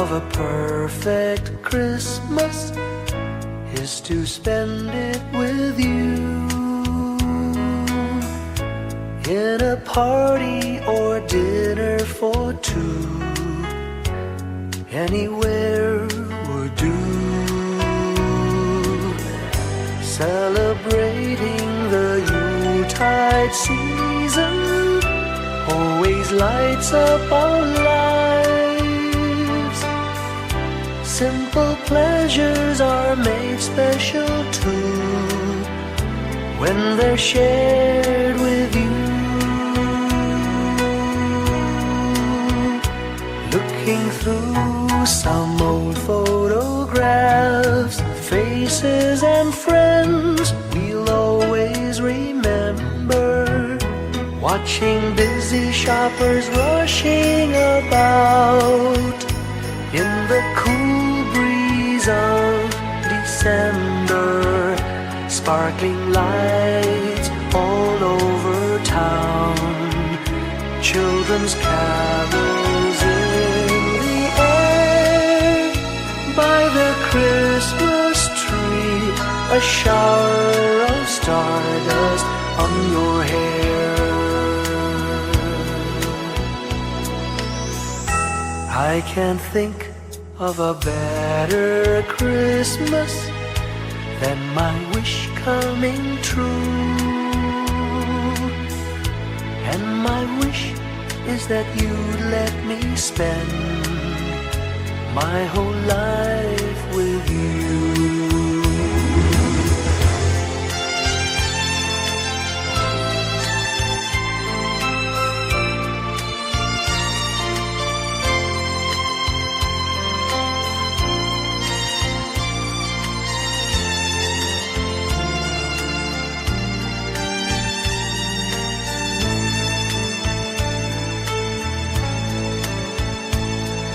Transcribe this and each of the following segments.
of a perfect Christmas is to spend it with you, in a party or dinner for two. Anywhere would do. Celebrating the Yuletide season always lights up our lives. Simple pleasures are made special too when they're shared with you. Looking through some old photographs, faces and friends we'll always remember. Watching busy shoppers rushing about in the cool breeze of December. Sparkling lights all over town, children's carols in the air. By the Christmas tree, a shower of stardust on your hair. I can't think of a better Christmas than my wish coming true. And my wish is that you'd let me spend my whole life with you.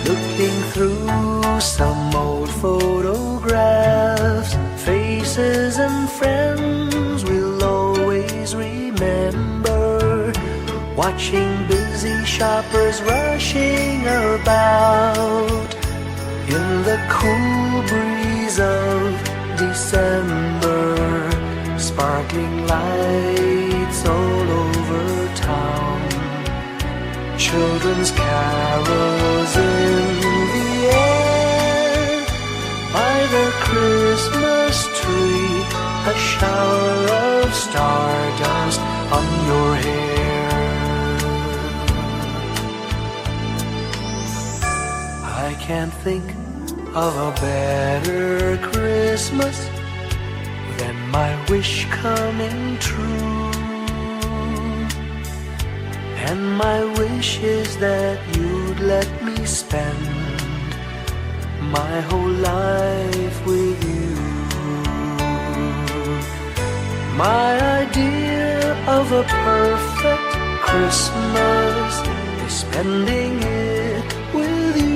Looking through some old photographs, faces and friends we'll always remember. Watching busy shoppers rushing about in the cool breeze of December. Sparkling lights all over town, children's carols in the air. By the Christmas tree, a shower of stardust on your hair. I can't think of a better Christmas than my wish coming true. And my wish is that you'd let me spend my whole life with you. My idea of a perfect Christmas is spending it with you.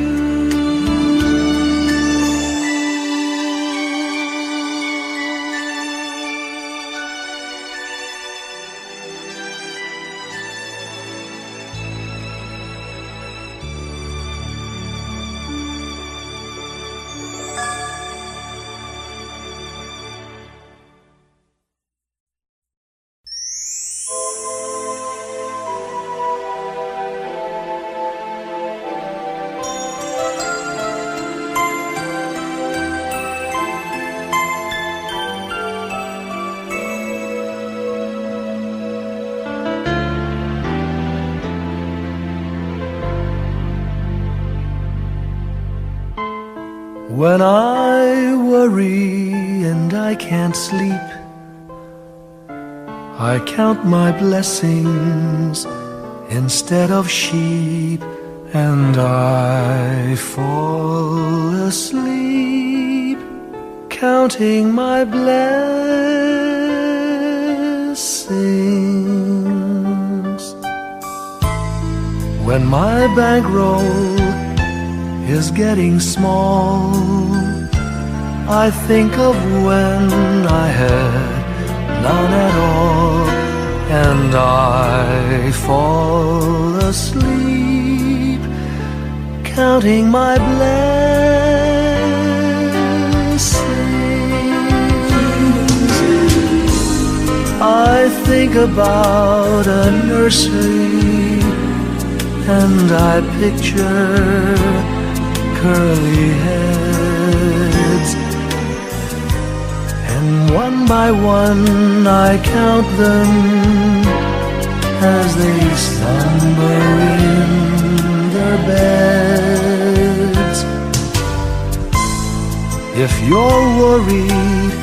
When I worry and I can't sleep, I count my blessings instead of sheep, and I fall asleep counting my blessings. When my bankroll is getting small, I think of when I had none at all, and I fall asleep counting my blessings. I think about a nursery and I picture curly heads, and one by one I count them as they slumber in their beds. If you're worried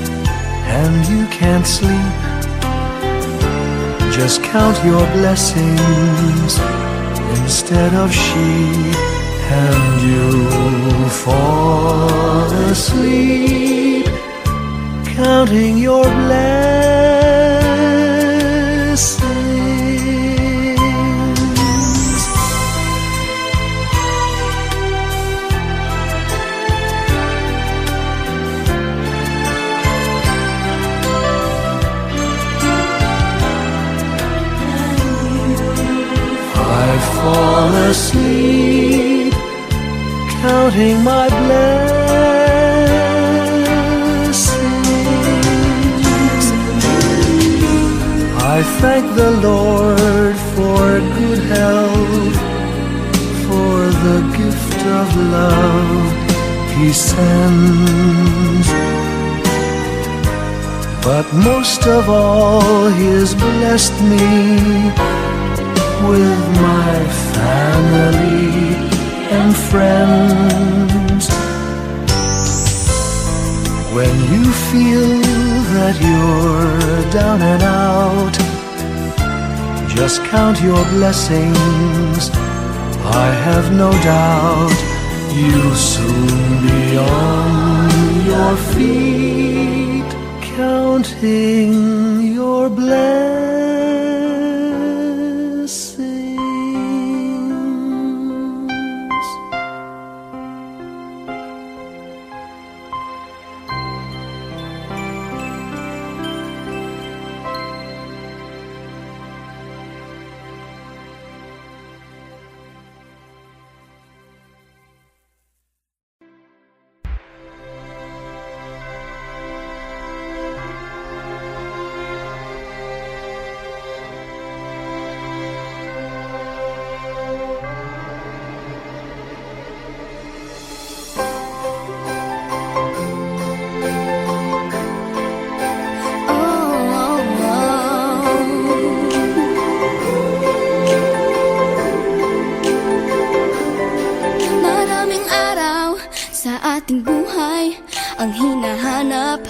and you can't sleep, just count your blessings instead of sheep, and you'll fall asleep counting your blessings. I fall asleep counting my blessings. I thank the Lord for good health, for the gift of love He sends, but most of all He has blessed me with my family and friends. When you feel that you're down and out, just count your blessings. I have no doubt you'll soon be on your feet, counting your blessings. Ang hinahanap,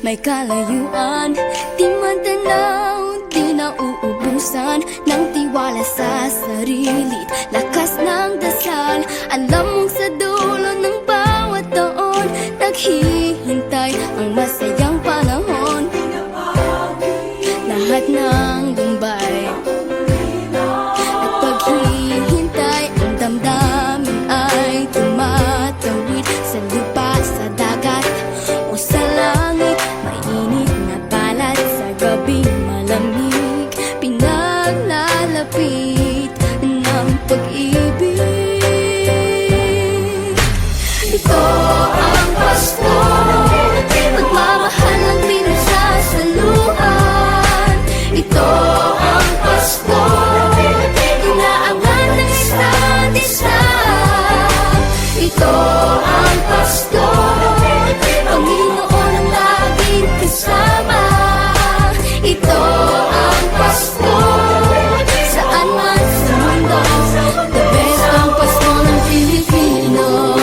may kalayuan, di man tanaw, di na uubusan ng tiwala sa sarili, lakas ng dasal. Alam mong sa dulo ng bawat taon, naghihintay ang masayang panahon. Lahat ng lumbay at paghihintay, ang damdamin ay tumatawid sa lupa, sa dagat o sa langit. Mainit na balat sa gabing malamig, pinaglalapit ng pag-ibig. Ito ang Pasko, pagmamahal ang pinagsasaluhan. Ito ang Pasko, inaangan ng isa't isa. Ito ang Pasko, Panginoon ang laging kasama. Ito ang Pasko, saan man sa mundo, the best ang Pasko ng Pilipino.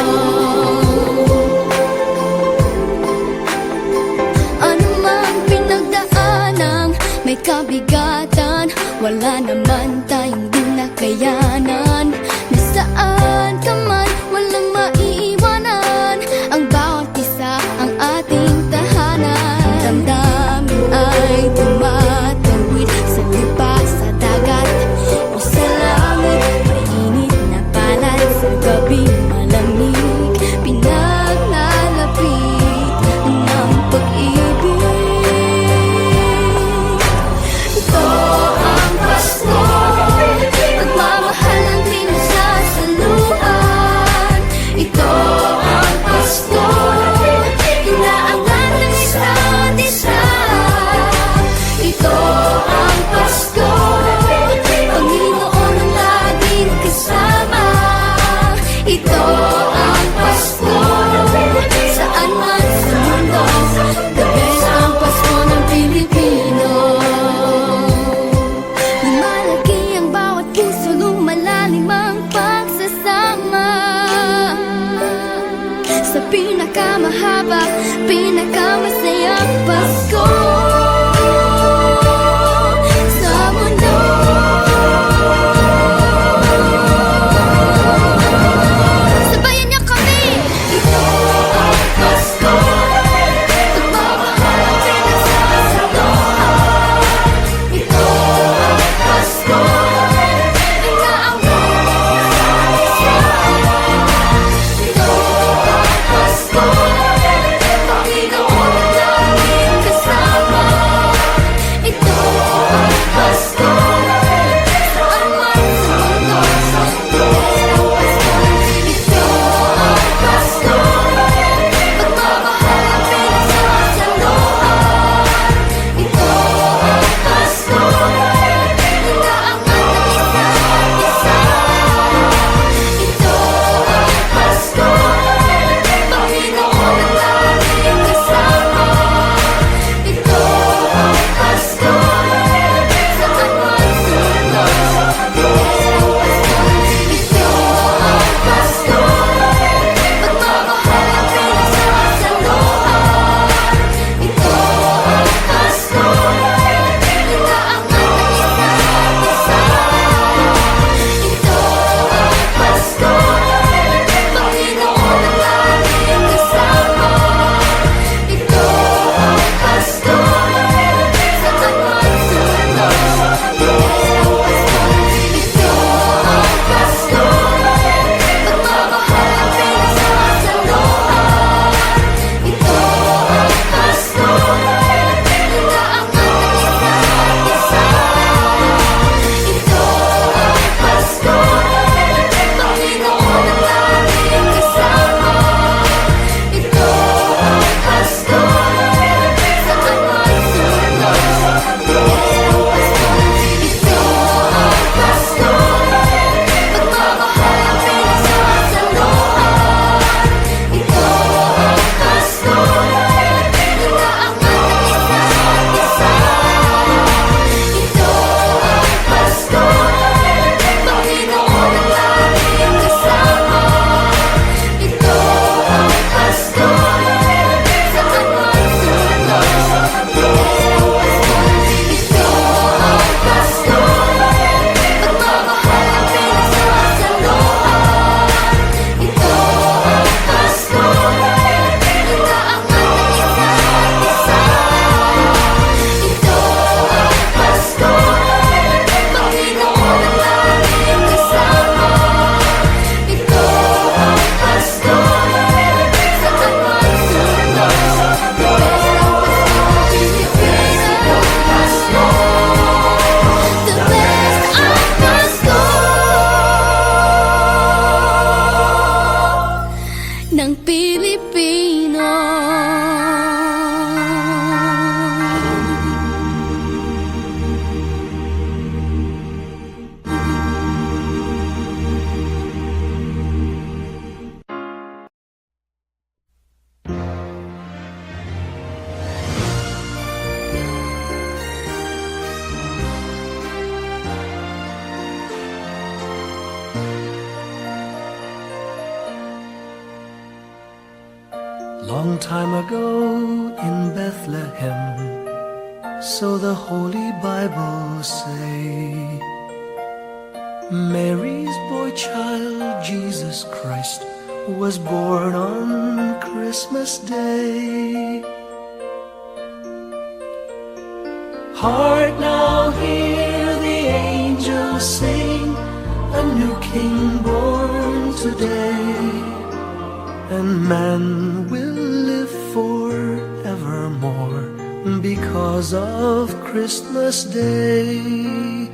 Ano mang pinagdaanang may kabigatan, wala naman tayong di nakayanan. Nasaan ka man, walang maiiwanan, ang bawat isa ang ating tahanan. Damdamin ay tumatawid sa lupa, sa dagat o sa langit. Mainit na balat sa gabing malamig, pinaglalapit ng pag-ibig. Ito ang Pasko, pagmamahal ang pinagsasaluhan. ka masayang Pasko sa mundo. Sabayan niyo kami! Ito ang Pasko, pagmamahal ang pinagsasalohan. Ito ang Pasko, ng Pilipino. Long time ago in Bethlehem, so the Holy Bible say, Mary's boy child, Jesus Christ, was born on Christmas Day. Heart, now hear the angels sing, a new King born today, and man will live forevermore because of Christmas Day.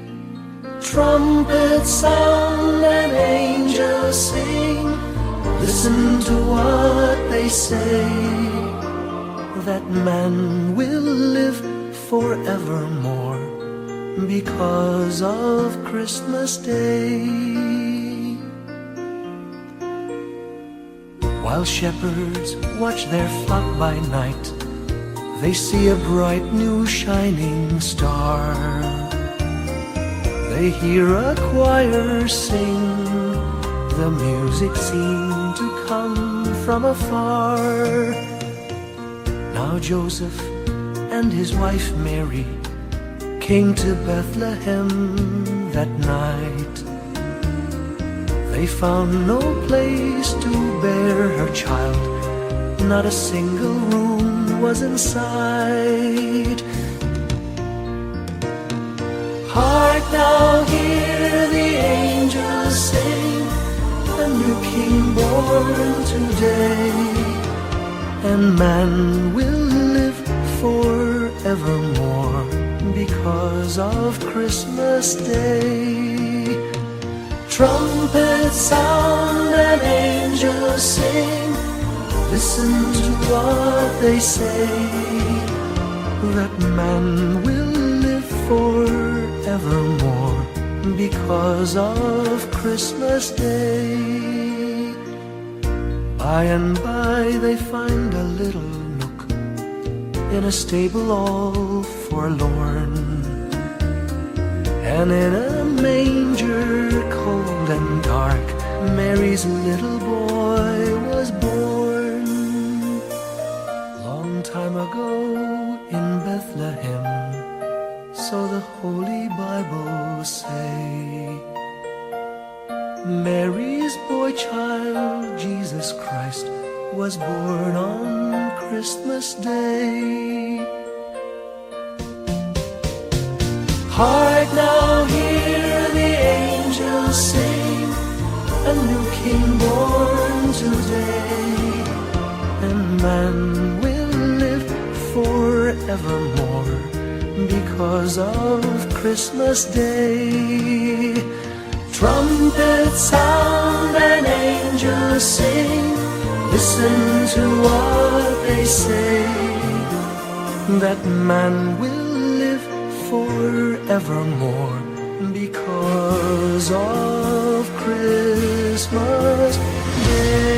Trumpets sound and angels sing, listen to what they say, that man will live forevermore because of Christmas Day. While shepherds watch their flock by night, they see a bright new shining star. They hear a choir sing, the music seemed to come from afar. Now Joseph and his wife Mary came to Bethlehem that night. They found no place to bear her child, not a single room was in sight. Hark now, hear the angels sing, a new king born today, and man will live forevermore because of Christmas Day. Trumpets sound and angels sing, listen to what they say, that man will live forevermore because of Christmas Day. By and by they find a little nook in a stable all forlorn, and in a manger cold and dark Mary's little boy was born. Long time ago in Bethlehem, so the Holy Bible say, Mary's boy child, Jesus Christ, was born on Christmas Day. Hark now, hear the angels sing, a new king born today, and man will live forevermore because of Christmas Day. Trumpets sound and angels sing, listen to what they say, that man will live forevermore because of Christmas Day.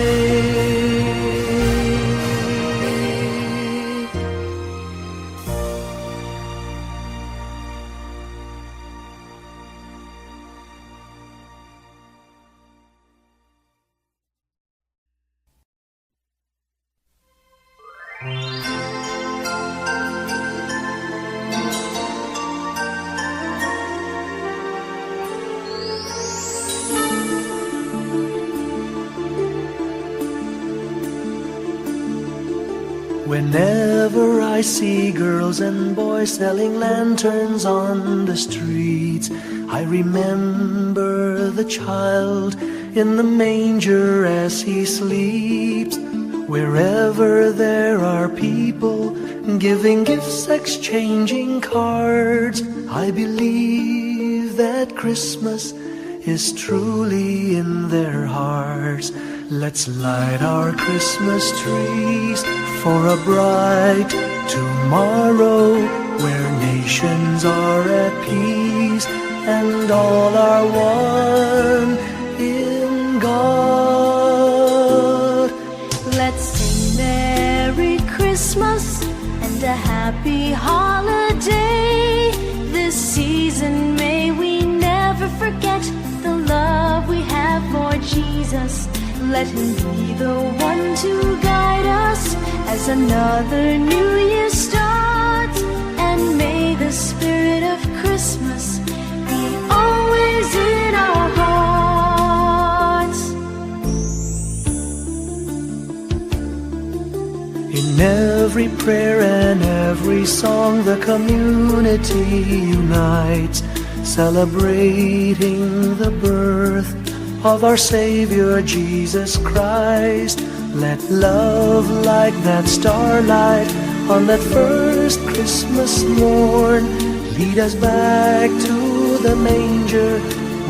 Whenever I see girls and boys selling lanterns on the streets, I remember the child in the manger as he sleeps. Wherever there are people giving gifts, exchanging cards, I believe that Christmas is truly in their hearts. Let's light our Christmas trees for a bright tomorrow, where nations are at peace and all are one in God. Let's sing Merry Christmas and a happy holiday. This season may we never forget the love we have for Jesus. Let him be the one to guide us as another new year starts, and may the spirit of Christmas be always in our hearts. In every prayer and every song, the community unites, celebrating the birth of our Savior Jesus Christ. Let love like that starlight on that first Christmas morn lead us back to the manger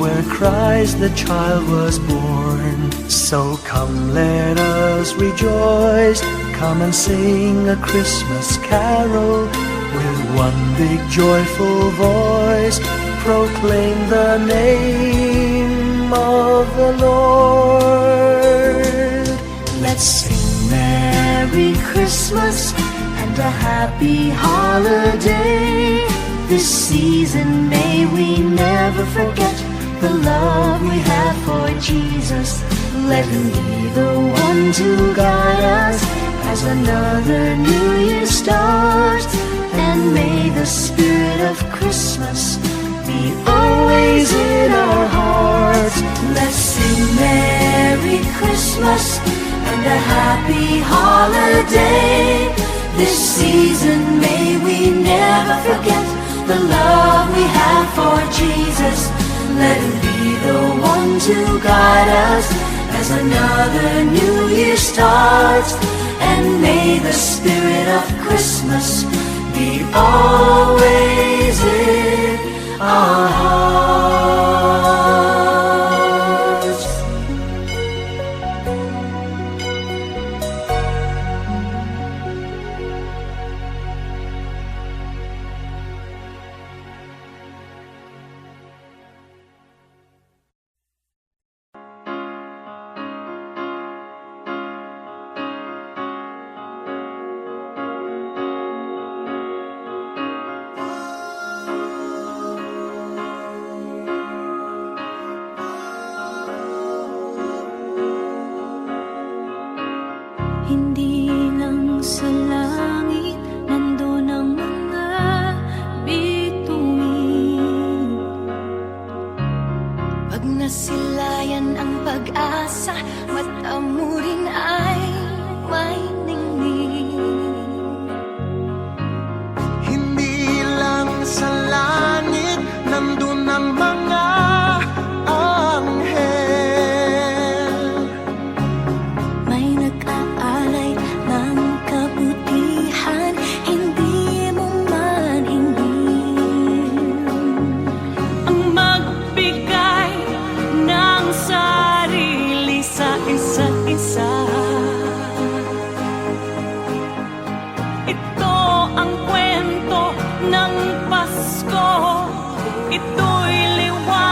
where Christ the child was born. So come, let us rejoice, come and sing a Christmas carol with one big joyful voice, proclaim the name of the Lord. Let's sing Merry Christmas and a happy holiday. This season may we never forget the love we have for Jesus. Let him be the one to guide us as another new year starts. And may the spirit of Christmas Be always in our hearts. Let's sing Merry Christmas and a happy holiday. This season may we never forget the love we have for Jesus. Let him be the one to guide us as another new year starts. And may the spirit of Christmas be always in our hearts. Hindi lang sa langit nandun ang mga bituin. Pag nasilayan ang pag-asa, mata mo rin ay may ningning. Hindi lang sa langit nandun ang mga anghel. May nag-aalay ng kabutihan, hindi mo maningin. Ang magbigay ng sarili sa isa't isa. Ito ang kwento ng Pasko. Ito'y liwanag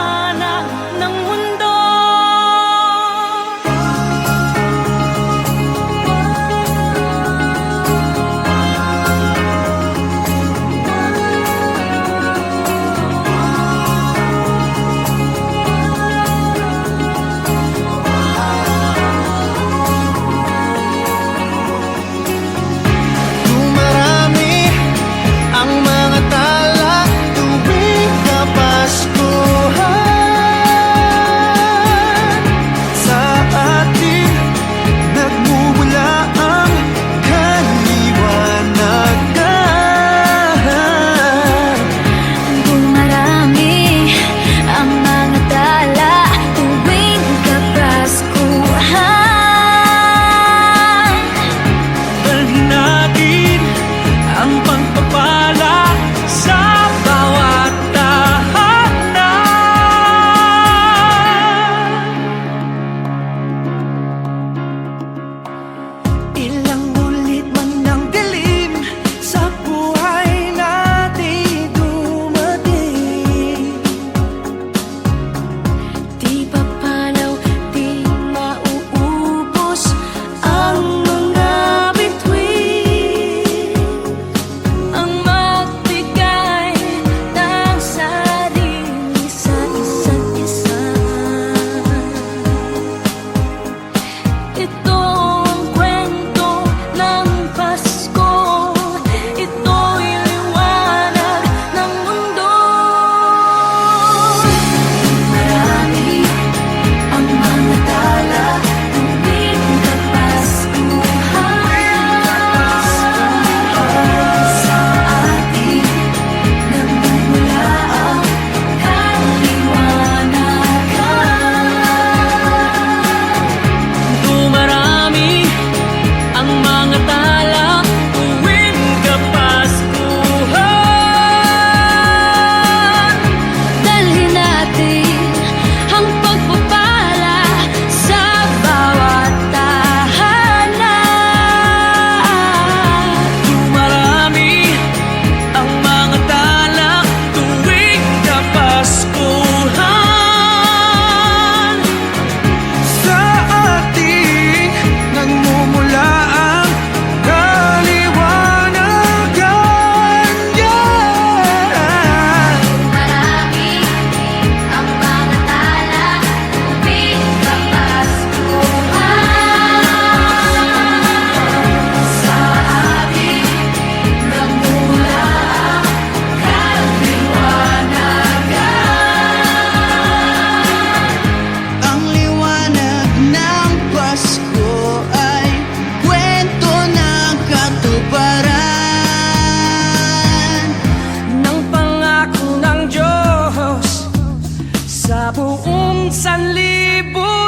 buong sanlibutan.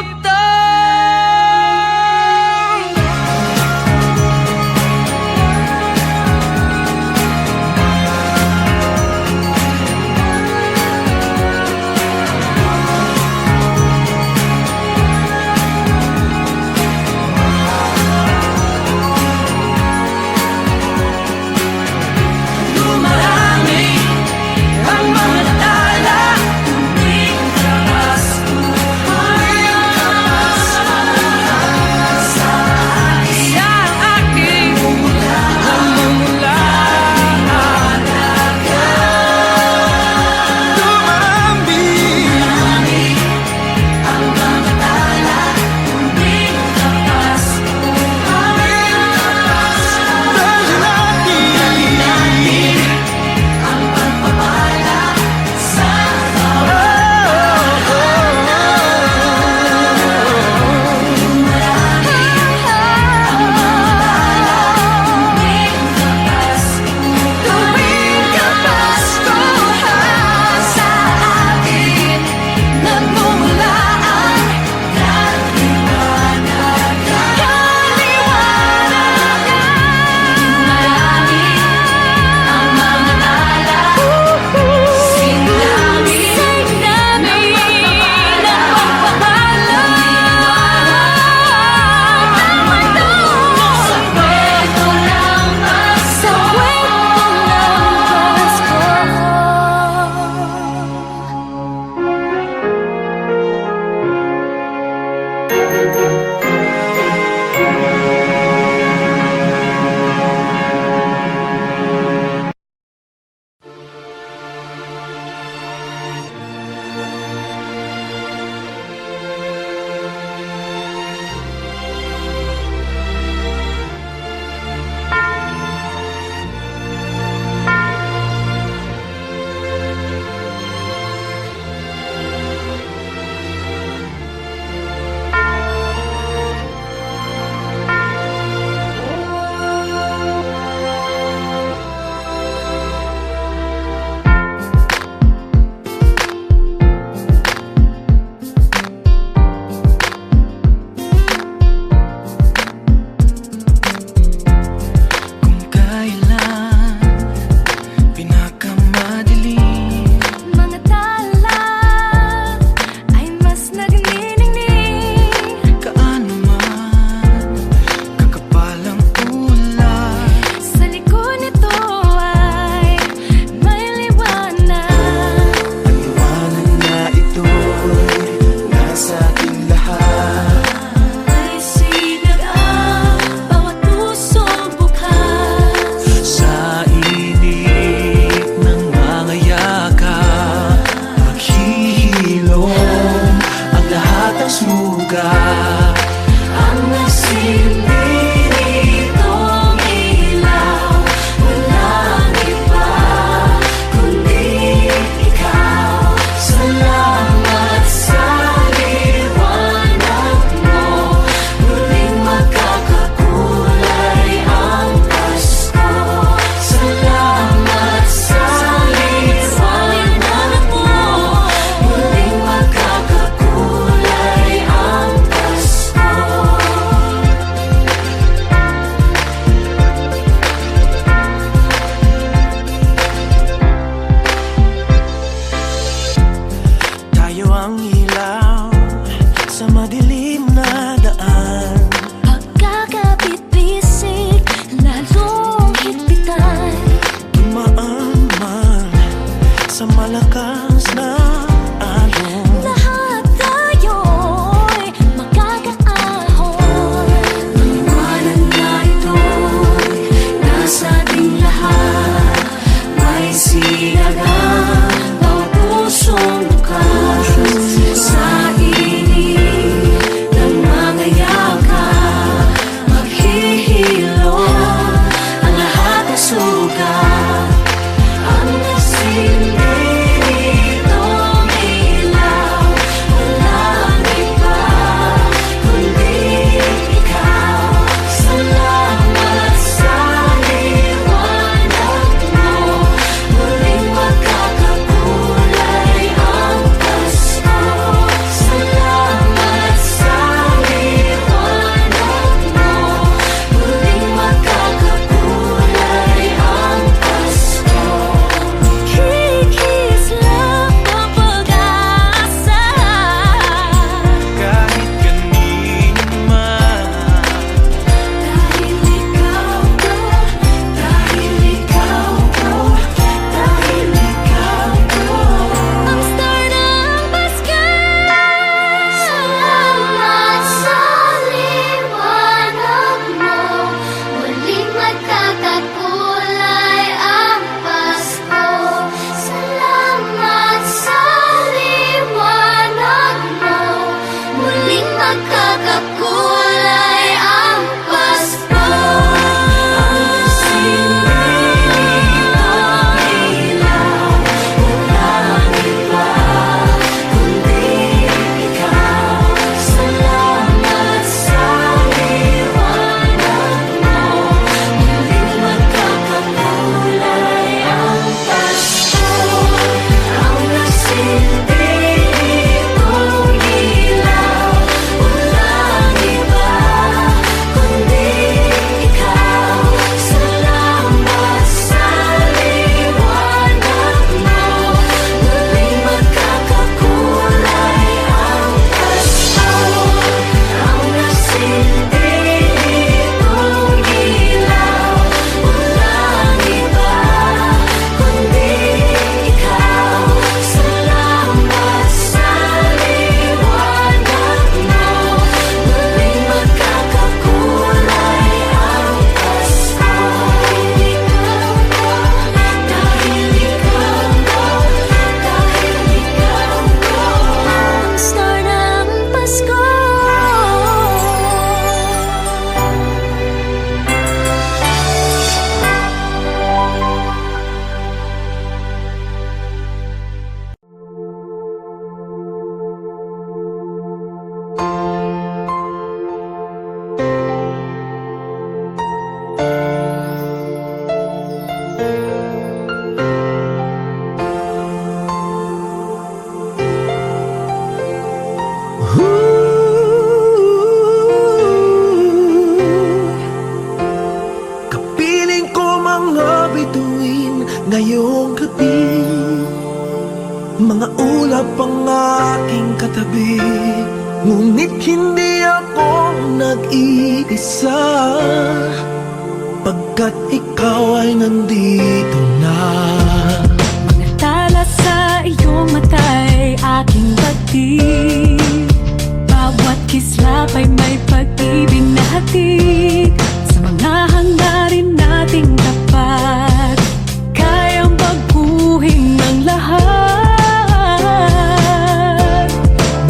Dumarami ang mga tala, tuwing gabi, ngunit hindi ako nag-iisa, pagkat ikaw ay nandito na. Mga tala sa iyong mata'y aking batid, bawat kislap ay may pag-ibig na hatid. Sa mga hangarin nating tapat, kayang baguhin ang lahat.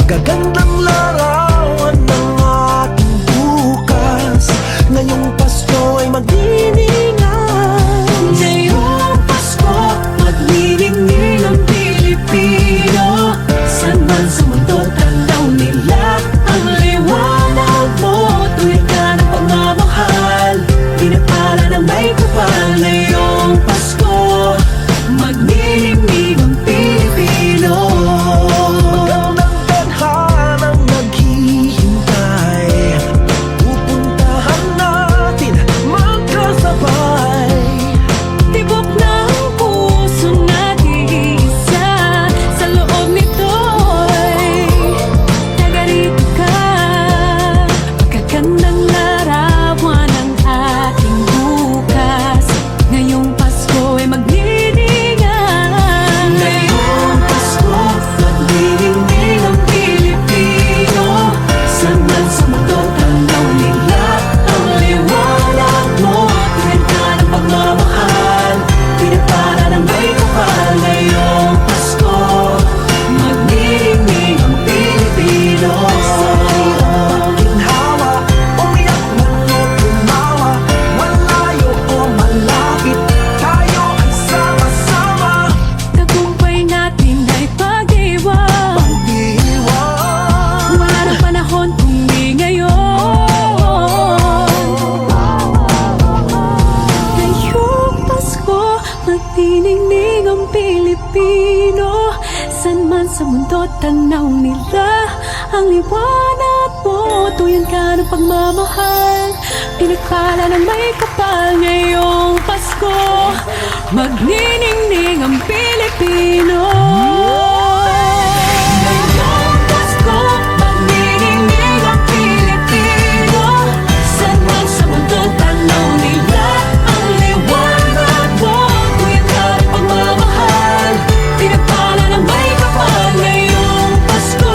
Gagandang larawan ng ating bukas, ngayong Pasko ay magdiningan. Ngayong Pasko, magniningning ang Pilipino. San man sa mundo, tanaw nila ang liwanag mo. Tuwid ka ng pagmamahal, pinapala ng may kapal. Ngayong Pasko, magniningning ang Pilipino. Magandang tadhanang naghihintay, pupuntahan natin magkasabay. Tibok ng puso natin iisa, sa loob nito'y tagarito ka. Magagandang larawan ng ating bukas, ngayong Pasko ay magniningan. Ngayong Pasko, magniningning ang Pilipino. Saan man sa mundo, tanaw nila ang liwanag mo. Tuwid ka ng pagmamahal, pinapala ng may kapal. Ngayong Pasko, magniningning ang Pilipino. Ginhawa, umiyak man o tumawa, malayo o malapit, tayo ay sama-sama. Tagumpay natin ay pag-iwan, Pag-iwan, wala nang panahon kung di ngayon. Ngayong Pasko, magniningning ang Pilipino. San man sa mundo, tanaw nila ang liwanag mo. Tuyan ka ng pagmamahal, pinagpala ng may kapal. Ngayong Pasko, magniningning ang Pilipino. Ngayong Pasko, magniningning ang Pilipino. San man sa mundo, tanaw nila ang liwanag mo. Tuyan ka ng pagmamahal, pinagpala ng may kapal. Ngayong Pasko,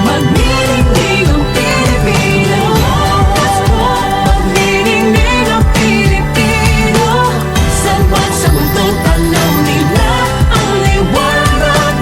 magniningning ang Pilipino. Ngayong Pasko, magniningning ang Pilipino. San man sa mundo, tanaw nila ang liwanag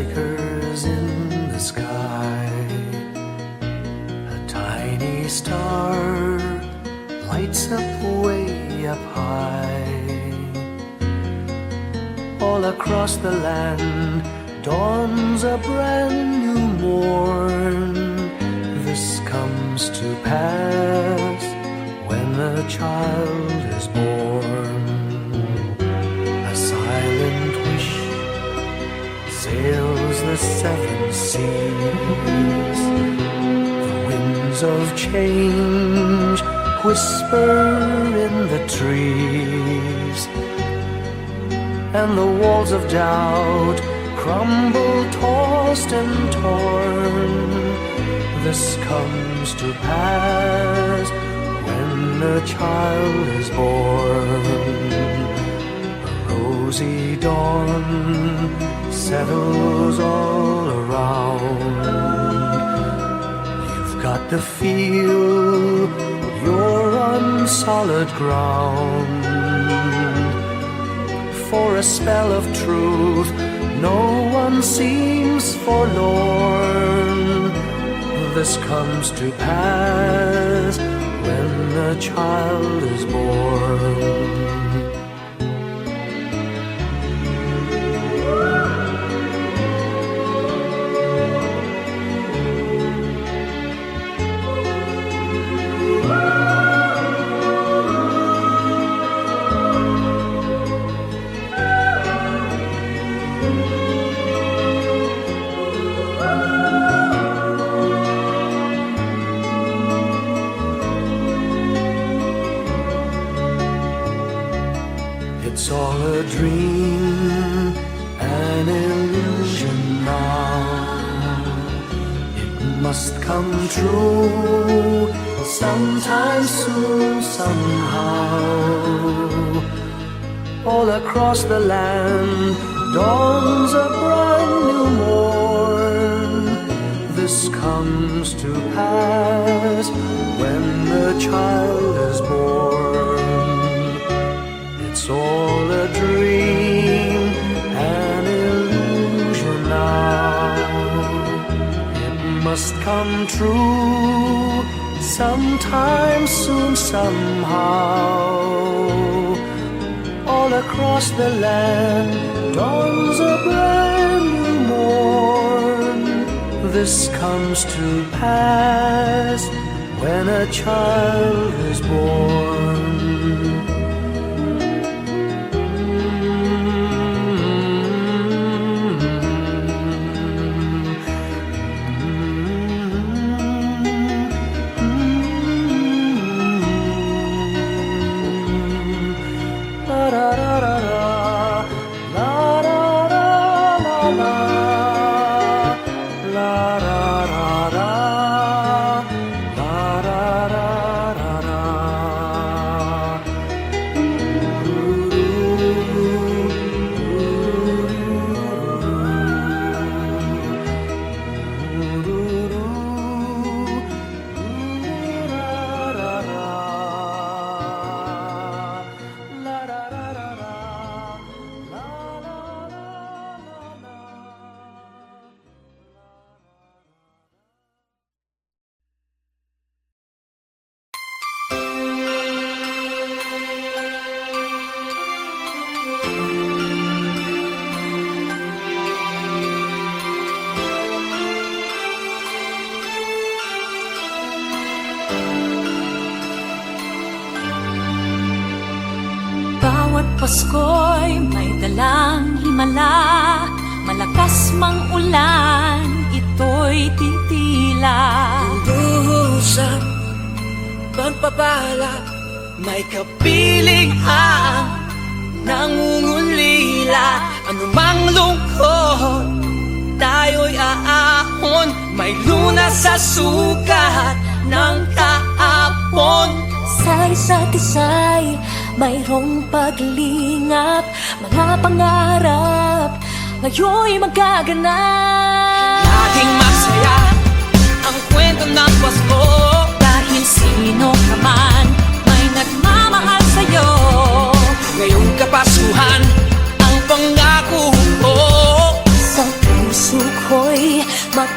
flickers in the sky. A tiny star lights up way up high. All across the land dawns a brand new morn. This comes to pass when a child is born. A silent wish sails the seven seas. The winds of change whisper in the trees, and the walls of doubt crumble, tossed and torn. This comes to pass when a child is born. A rosy dawn settles all around. You've got to feel you're on solid ground. For a spell of truth, no one seems forlorn. This comes to pass when a child is born. It's all a dream, an illusion now. It must come true sometime soon, somehow. All across the land dawns a brand new morn. This comes to pass when the child is born. It's all a dream, an illusion now. It must come true sometime soon, somehow. All across the land dawns a brand new morn. This comes to pass when a child is born. Bawat Pasko'y may dalang himala. Malakas mang ulan, ito'y titila. Duhusap, pagpapala, may kapiling ang nangungulila. Anumang lungkot, tayo'y aahon. May lunas sa sukat ng kahapon. Sa isa't isa'y mayroong paglingap. Mga pangarap ngayon'y magaganap. Laging masaya ang kwento ng Pasko. Dahil sino ka man may nagmamahal sa'yo. Ngayong Kapaskuhan ang pangako ko. Sa puso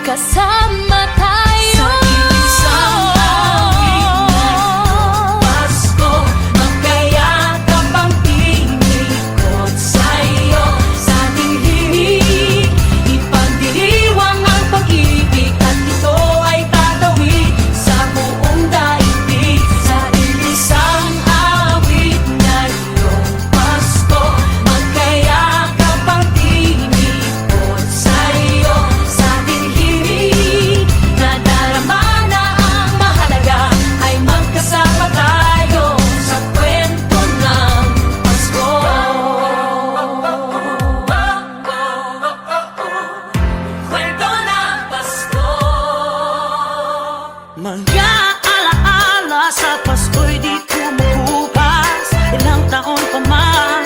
magkasama tayo. Sa isang awit ng Pasko, magkayakap ang tinikot sa'yo. Sa ating himig, ipagdiriwang ang pag-ibig, at ito ay tatawid sa buong daigdig. Sa isang awit ngayong Pasko, magkayakap ang tinikot sa'yo. Sa ating himig, nadarama na ang mahalaga, ay magkasama tayo sa kwento ng Pasko. Kwento ng Pasko. Mga alaala sa Pasko'y di kumukupas. Ilang taon pa man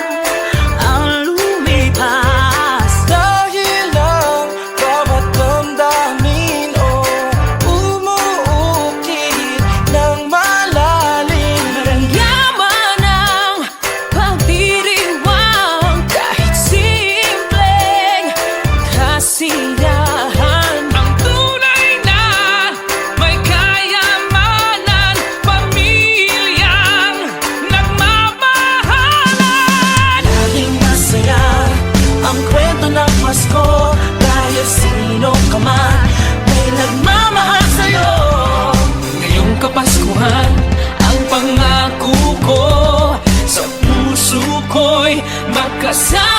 ang lumipas. Dahil ang bawat damdamin umuukit ng malalim. Yaman ng pagdiriwang, kahit simpleng kasiyahan. Ang tunay na may kayamanan, pamilyang nagmamahalan. Laging masaya ang kwento ng Pasko, dahil sino ka man may nagmamahal sa'yo. Ngayong Kapaskuhan, ang pangako ko sa puso ko'y magkasama